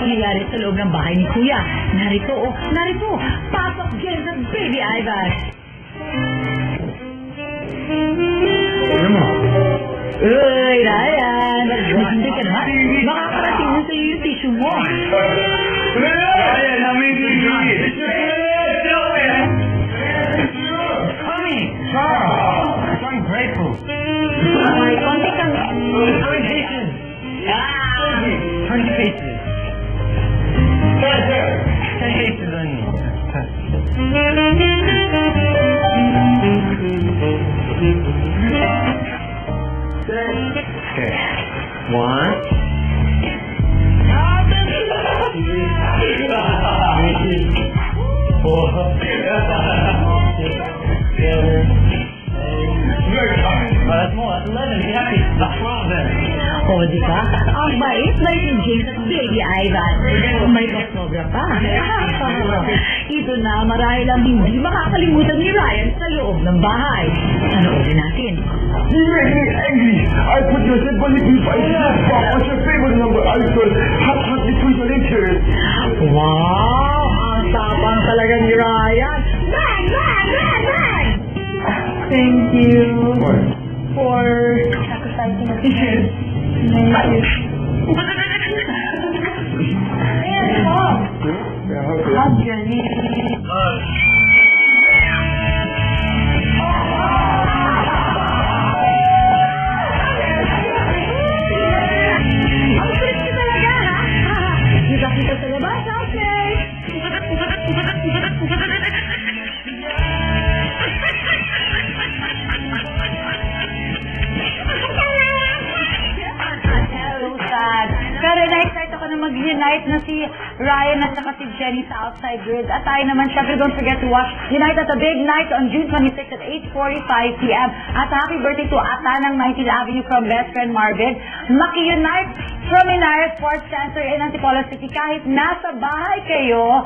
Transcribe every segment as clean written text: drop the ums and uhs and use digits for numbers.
nangyayari sa loob ng bahay ni Kuya. Narito, pasok dyan sa Baby Ivan. Ano mo? Uy, Ryan! Hindi ka na. Makakarating mo sa'yo yung tissue mo. Ryan, namin tissue! Honey! Carl! I'm grateful. Ay, konti kang... Honey faces! Honey faces! Honey faces on you. Okay. 1. That's more. That's 11. Be happy. That's 12 then. O, di ba? Ang bait-bait ni James at Baby Ivan. May pasobra pa. Ito na, marahil ang hindi makakalimutan ni Ryan sa loob ng bahay. Panoodin natin. You make me angry. I put your sympathy deep. I just what's your favorite number? I said, hot between your interest. Wow! Ang tapang talaga ni Ryan. Bang! Bang! Bang! Bang! Thank you for sacrificing a picture. Thank you. Ayan, Bob. Hug, Jenny. Ang sweet ka talaga, ha? Kita sa labas, okay? Pero na-excite ako na mag-unite na si Ryan at saka si Jenny sa Outside Grid. At tayo naman, syempre, don't forget to watch Unite at the Big Night on June 26 at 8:45 p.m. At happy birthday to Ata ng 19th Avenue from Best Friend Marvin. Maki-unite from Inaya Sports Center in Antipolo City. Kahit nasa bahay kayo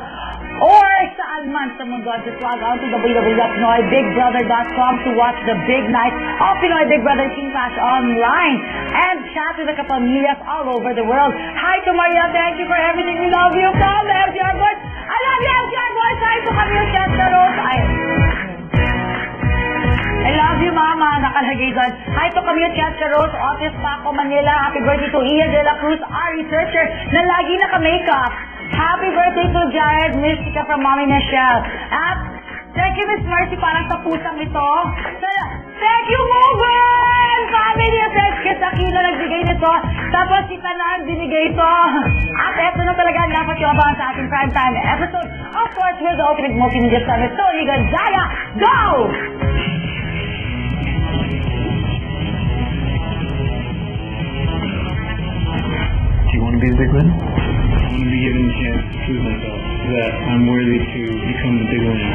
or sa Alman sa mundo, just log on to www.pinoybigbrother.com to watch the big night of Pinoy Big Brother King Clash online and chat with the kapamilyas all over the world. Hi to Maria, thank you for everything. We love you from the FGR Boys. I love you, FGR Boys. Hi to Camille Chesteros. I love you, Mama. Nakalagay doon. Hi to Camille Chesteros, Otis Paco, Manila. Happy birthday to Ian De La Cruz, our researcher na lagi naka-makeup. Happy birthday to Jared Mystica from Mommy Michelle. At thank you, Miss Mercy, parang sa pusang ito. Thank you, Mugan! Family of Kiss Aquino nagbigay nito. Tapos si Tanan binigay ito. At eto na talaga ang dapat yung abangan sa ating primetime episode of Sports with the Ultimate Multimedia Summit. Tony Gonzaga, go! Do you want to be the big winner? I want to be given the chance to prove myself that I'm worthy to become the big winner.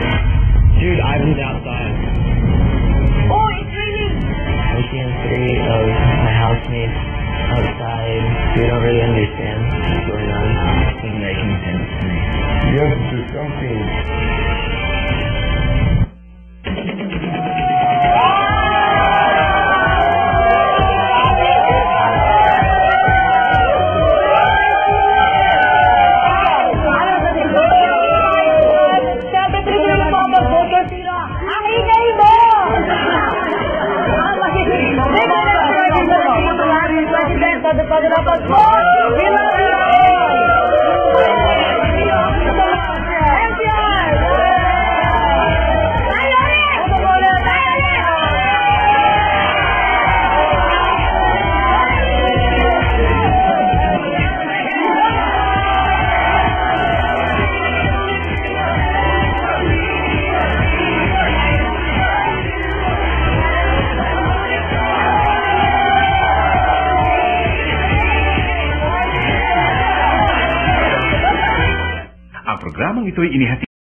Dude, Ivan's outside. Oh, it's really... I see three of my housemates outside. We don't really understand what's going on. It's making sense to me. You have to do something. Programang ito'y inihati